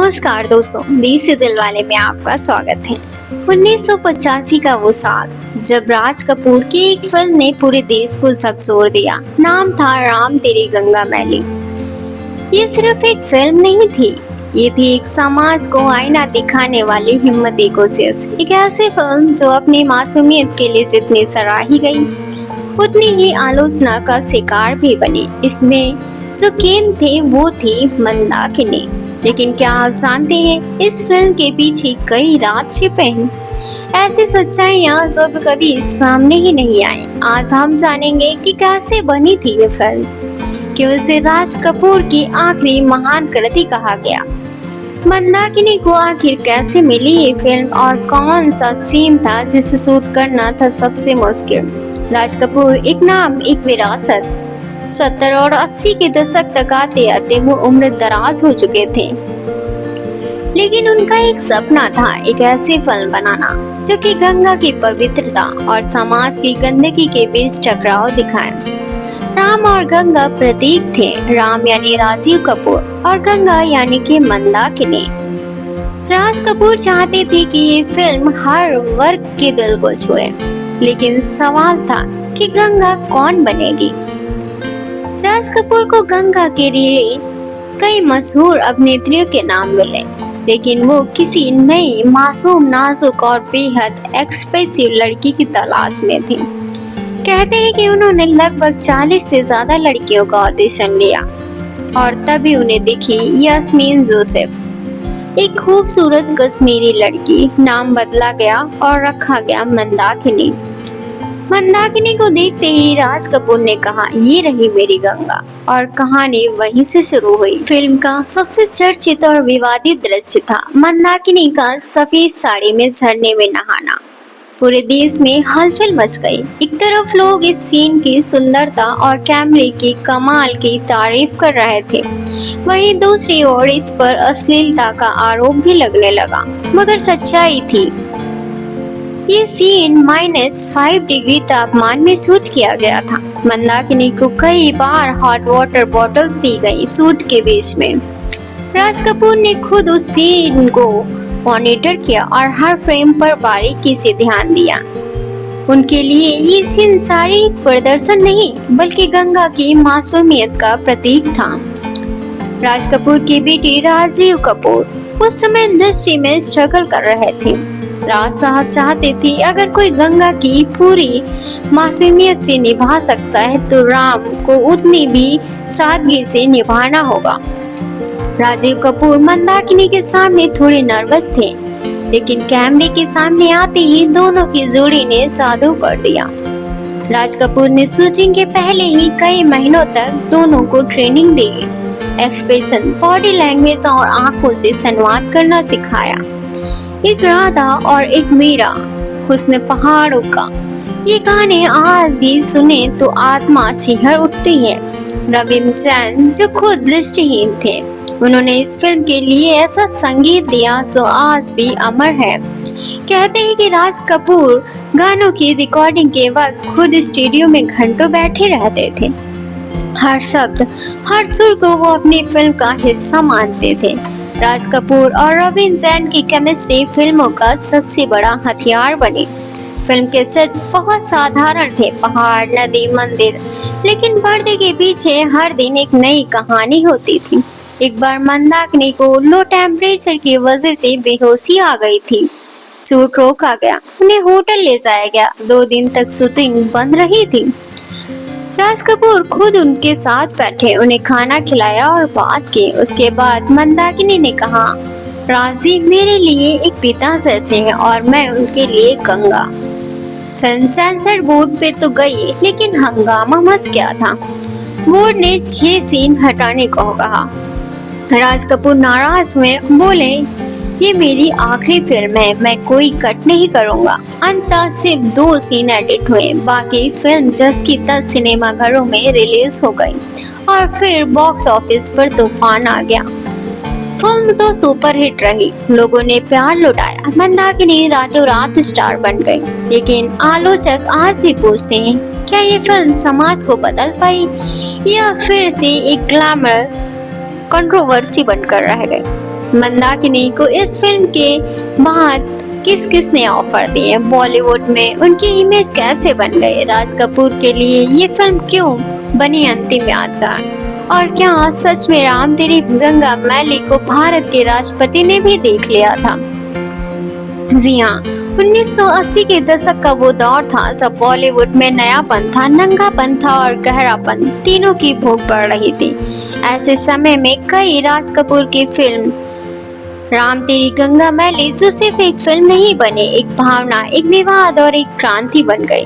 नमस्कार दोस्तों, देसी दिलवाले में आपका स्वागत है। 1985 का वो साल जब राज कपूर की एक फिल्म ने पूरे देश को झकझोर दिया। नाम था राम तेरी गंगा मैली। ये सिर्फ एक फिल्म नहीं थी, ये थी एक समाज को आईना दिखाने वाली हिम्मती कोशिश। एक ऐसी फिल्म जो अपनी मासूमियत के लिए जितनी सराही गई उतनी ही आलोचना का शिकार भी बनी। इसमें जो केन थे वो थी मंदाकिनी। लेकिन क्या आप जानते हैं इस फिल्म के पीछे कई राज छिपे हैं, ऐसी सच्चाइयां जो कभी सामने ही नहीं आई। आज हम जानेंगे कि कैसे बनी थी ये फिल्म, क्यों इसे राज कपूर की आखिरी महान कृति कहा गया, मंदाकिनी को आखिर कैसे मिली ये फिल्म और कौन सा सीन था जिसे शूट करना था सबसे मुश्किल। राज कपूर एक नाम, एक विरासत। 70 और 80 के दशक तक आते आते वो उम्र दराज हो चुके थे, लेकिन उनका एक सपना था एक ऐसी फिल्म बनाना जो कि गंगा की पवित्रता और समाज की गंदगी के बीच टकराव दिखाए। राम और गंगा प्रतीक थे। राम यानी राजीव कपूर और गंगा यानी कि मंदाकिनी। राज कपूर चाहते थे कि ये फिल्म हर वर्ग के दिल को छुए, लेकिन सवाल था कि गंगा कौन बनेगी। राज कपूर को गंगा के लिए कई मशहूर अभिनेत्रियों के नाम मिले, लेकिन वो किसी नई मासूम, नाजुक और बेहद एक्सप्रेसिव लड़की की तलाश में थी। कहते हैं कि उन्होंने लगभग 40 से ज्यादा लड़कियों का ऑडिशन लिया और तभी उन्हें दिखी यास्मीन जोसेफ, एक खूबसूरत कश्मीरी लड़की। नाम बदला गया और रखा गया मंदाकिनी। मंदाकिनी को देखते ही राज कपूर ने कहा, ये रही मेरी गंगा, और कहानी वहीं से शुरू हुई। फिल्म का सबसे चर्चित और विवादित दृश्य था मंदाकिनी का सफेद साड़ी में झरने में नहाना। पूरे देश में हलचल मच गई। एक तरफ लोग इस सीन की सुंदरता और कैमरे की कमाल की तारीफ कर रहे थे, वहीं दूसरी ओर इस पर अश्लीलता का आरोप भी लगने लगा। मगर सच्चाई थी, ये सीन -5 डिग्री तापमान में शूट किया गया था। मंदाकिनी को कई बार हॉट वाटर बॉटल्स दी गई शूट के बीच में। राज कपूर ने खुद उस सीन को मॉनिटर किया और हर फ्रेम पर बारीकी से ध्यान दिया। उनके लिए ये सीन शारीरिक प्रदर्शन नहीं बल्कि गंगा की मासूमियत का प्रतीक था। राज कपूर की बेटी राजीव कपूर उस समय इंडस्ट्री में स्ट्रगल कर रहे थे। राज साहब चाहते थे अगर कोई गंगा की पूरी मासूमियत से निभा सकता है तो राम को उतनी भी सादगी से निभाना होगा। राजीव कपूर मंदाकिनी के सामने थोड़े नर्वस थे, लेकिन कैमरे के सामने आते ही दोनों की जोड़ी ने जादू कर दिया। राज कपूर ने शूटिंग के पहले ही कई महीनों तक दोनों को ट्रेनिंग दी, एक्सप्रेशन, बॉडी लैंग्वेज और आंखों से संवाद करना सिखाया। एक राधा और एक मीरा, हुस्न पहाड़ों का, ये गाने आज भी सुने तो आत्मा सिहर उठती है। रविंद्र जैन जो खुद दृष्टिहीन थे, उन्होंने इस फिल्म के लिए ऐसा संगीत दिया जो आज भी अमर है। कहते हैं कि राज कपूर गानों की रिकॉर्डिंग के वक्त खुद स्टूडियो में घंटों बैठे रहते थे। हर शब्द, हर सुर को वो अपनी फिल्म का हिस्सा मानते थे। राज कपूर और रविंद्र जैन की केमिस्ट्री फिल्मों का सबसे बड़ा हथियार बनी। फिल्म के सेट बहुत साधारण थे, पहाड़, नदी, मंदिर, लेकिन पर्दे के पीछे हर दिन एक नई कहानी होती थी। एक बार मंदाकिनी को लो टेम्परेचर की वजह से बेहोशी आ गई थी। शूट रोका गया, उन्हें होटल ले जाया गया। 2 दिन तक शूटिंग बंद रही थी। राज कपूर खुद उनके साथ बैठे, उन्हें खाना खिलाया और बात की। उसके बाद मंदाकिनी ने कहा, राजी मेरे लिए एक पिता जैसे हैं और मैं उनके लिए गंगा। फिल्म सेंसर बोर्ड पे तो गई, लेकिन हंगामा मच गया था। बोर्ड ने 6 सीन हटाने को कहा। राज कपूर नाराज हुए, बोले, ये मेरी आखिरी फिल्म है, मैं कोई कट नहीं करूंगा। अंततः सिर्फ 2 सीन एडिट हुए, बाकी फिल्म जस की तस सिनेमा घरों में रिलीज हो गई और फिर बॉक्स ऑफिस पर तूफान आ गया। फिल्म तो सुपरहिट रही, लोगों ने प्यार लुटाया। मंदाकिनी रातों रात स्टार बन गई, लेकिन आलोचक आज भी पूछते हैं, क्या ये फिल्म समाज को बदल पाई या फिर से एक ग्लैमर कंट्रोवर्सी बनकर रह गई। मंदाकिनी को इस फिल्म के बाद किस किस ने ऑफर दिए, बॉलीवुड में उनकी इमेज कैसे बन गई, राज कपूर के लिए ये फिल्म क्यों बनी अंतिम यादगार, और क्या सच में राम तेरी गंगा मैली को भारत के राष्ट्रपति ने भी देख लिया था। जी हाँ, 1980 के दशक का वो दौर था जब बॉलीवुड में नयापन था, नंगापन था और गहरापन, तीनों की भूख बढ़ रही थी। ऐसे समय में कई राज कपूर की फिल्म राम तेरी गंगा मैली जो सिर्फ एक फिल्म नहीं बने, एक भावना, एक विवाद और एक क्रांति बन गई।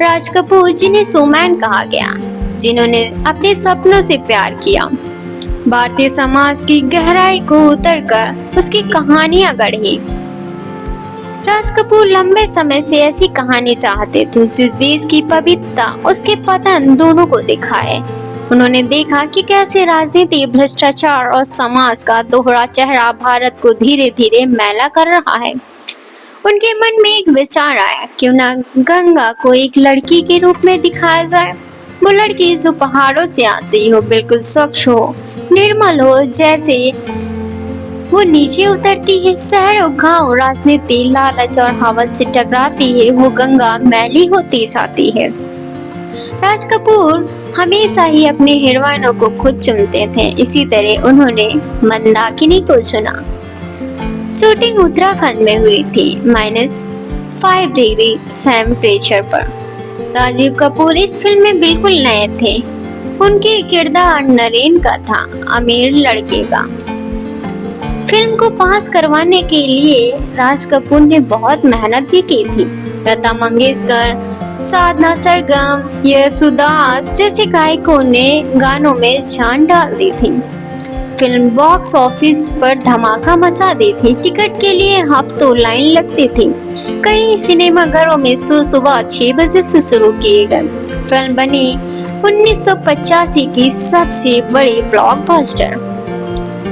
राज कपूर जिन्हें शोमैन कहा गया, जिन्होंने अपने सपनों से प्यार किया, भारतीय समाज की गहराई को उतरकर उसकी कहानियां गढ़ी। राज कपूर लंबे समय से ऐसी कहानी चाहते थे जो देश की पवित्रता, उसके पतन दोनों को दिखाए। उन्होंने देखा कि कैसे राजनीति, भ्रष्टाचार और समाज का दोहरा चेहरा भारत को धीरे धीरे मैला कर रहा है। उनके मन में एक विचार आया, क्यों ना गंगा को एक लड़की के रूप में दिखाया जाए। वो लड़की जो पहाड़ों से आती हो, बिल्कुल स्वच्छ हो, निर्मल हो, जैसे वो नीचे उतरती है, शहर और गांव, राजनीति, लालच और हवस से टकराती है, वो गंगा मैली होती जाती है। राज कपूर हमेशा ही अपने हीरोइनों को खुद चुनते थे, इसी तरह उन्होंने मंदाकिनी को चुना। शूटिंग उत्तराखंड में हुई थी, -5 डिग्री टेम्परेचर पर। राजीव कपूर इस फिल्म में बिल्कुल नए थे। उनके किरदार नरेन का था, अमीर लड़के का। फिल्म को पास करवाने के लिए राज कपूर ने बहुत मेहनत भी की थी। लता मंगेशकर, साधना सरगम, यशुदास जैसे गायकों ने गानों में जान डाल दी थी। फिल्म बॉक्स ऑफिस पर धमाका मचा दी थी। टिकट के लिए हफ्तों लाइन लगती थी। कई सिनेमाघरों में सुबह 6 बजे से शुरू किए गए। फिल्म बनी 1985 की सबसे बड़ी ब्लॉकबस्टर।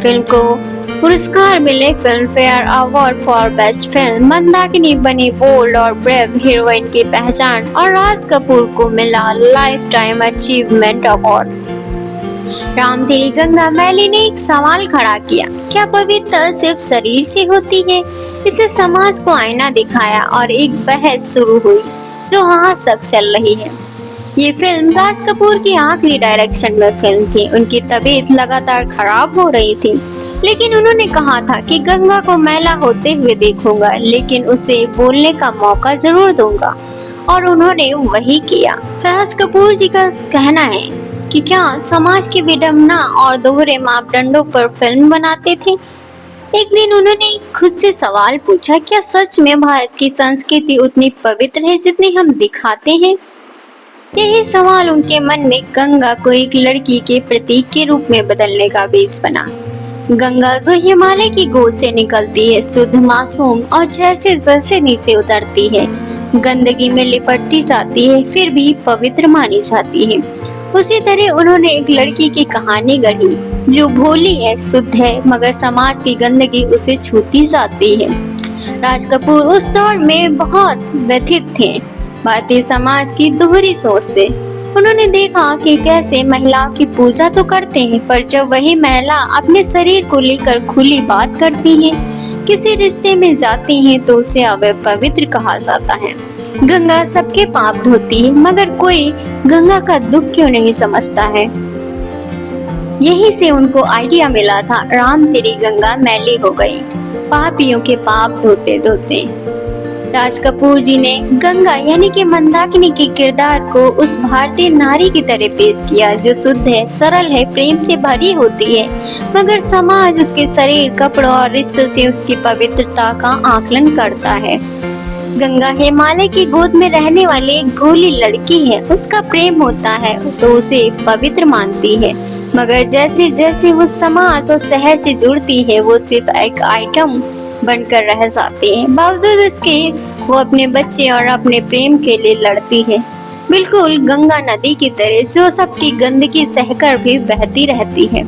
फिल्म को पुरस्कार मिले, film fair award for best film, Mandakini बनी बोल्ड और ब्रेव हीरोइन की पहचान, और राज कपूर को मिला life time achievement award. Ram तेरी गंगा मैली ने एक सवाल खड़ा किया, क्या पवित्रता सिर्फ शरीर से होती है? इसे समाज को आईना दिखाया और एक बहस शुरू हुई जो आज तक चल रही है। ये फिल्म राज कपूर की आखिरी डायरेक्शन में फिल्म थी। उनकी तबीयत लगातार खराब हो रही थी, लेकिन उन्होंने कहा था कि गंगा को मैला होते हुए देखूंगा, लेकिन उसे बोलने का मौका जरूर दूंगा, और उन्होंने वही किया। राज कपूर जी का कहना है कि क्या समाज की विडंबना और दोहरे मापदंडों पर फिल्म बनाते थे। एक दिन उन्होंने खुद से सवाल पूछा, क्या सच में भारत की संस्कृति उतनी पवित्र है जितनी हम दिखाते हैं? यही सवाल उनके मन में गंगा को एक लड़की के प्रतीक के रूप में बदलने का बीज बना। गंगा जो हिमालय की गोद से निकलती है, शुद्ध, मासूम और जैसे जैसे नीचे उतरती है, गंदगी में लिपटती जाती है, फिर भी पवित्र मानी जाती है। उसी तरह उन्होंने एक लड़की की कहानी गढ़ी जो भोली है, शुद्ध है, मगर समाज की गंदगी उसे छूती जाती है। राज कपूर उस दौर में बहुत व्यथित थे भारतीय समाज की दोहरी सोच से। उन्होंने देखा कि कैसे महिलाओं की पूजा तो करते हैं, पर जब वही महिला अपने शरीर को लेकर खुली बात करती है, किसी रिश्ते में जाती हैं, तो उसे अपवित्र कहा जाता है। गंगा सबके पाप धोती है, मगर कोई गंगा का दुख क्यों नहीं समझता है। यही से उनको आइडिया मिला था, राम तेरी गंगा मैली हो गई, पापियों के पाप धोते धोते। राज कपूर जी ने गंगा यानी कि मंदाकिनी के किरदार को उस भारतीय नारी की तरह पेश किया जो शुद्ध है, सरल है, प्रेम से भरी होती है, मगर समाज उसके शरीर, कपड़ों और रिश्तों से उसकी पवित्रता का आकलन करता है। गंगा हिमालय की गोद में रहने वाली एक भोली लड़की है, उसका प्रेम होता है तो उसे पवित्र मानती है, मगर जैसे जैसे वो समाज और शहर से जुड़ती है, वो सिर्फ एक आइटम बनकर रह जाती है। बावजूद इसके वो अपने बच्चे और अपने प्रेम के लिए लड़ती है, बिल्कुल गंगा नदी की तरह जो सबकी गंदगी सहकर भी बहती रहती है।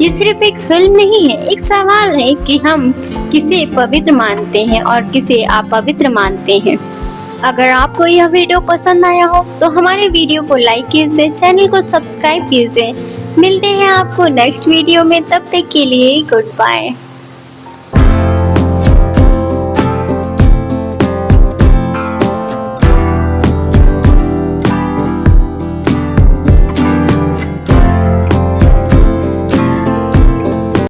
ये सिर्फ एक फिल्म नहीं है, एक सवाल है कि हम किसे पवित्र मानते हैं और किसे अपवित्र मानते हैं। अगर आपको यह वीडियो पसंद आया हो तो हमारे वीडियो को लाइक कीजिए, चैनल को सब्सक्राइब कीजिए। मिलते हैं आपको नेक्स्ट वीडियो में, तब तक के लिए गुड बाय।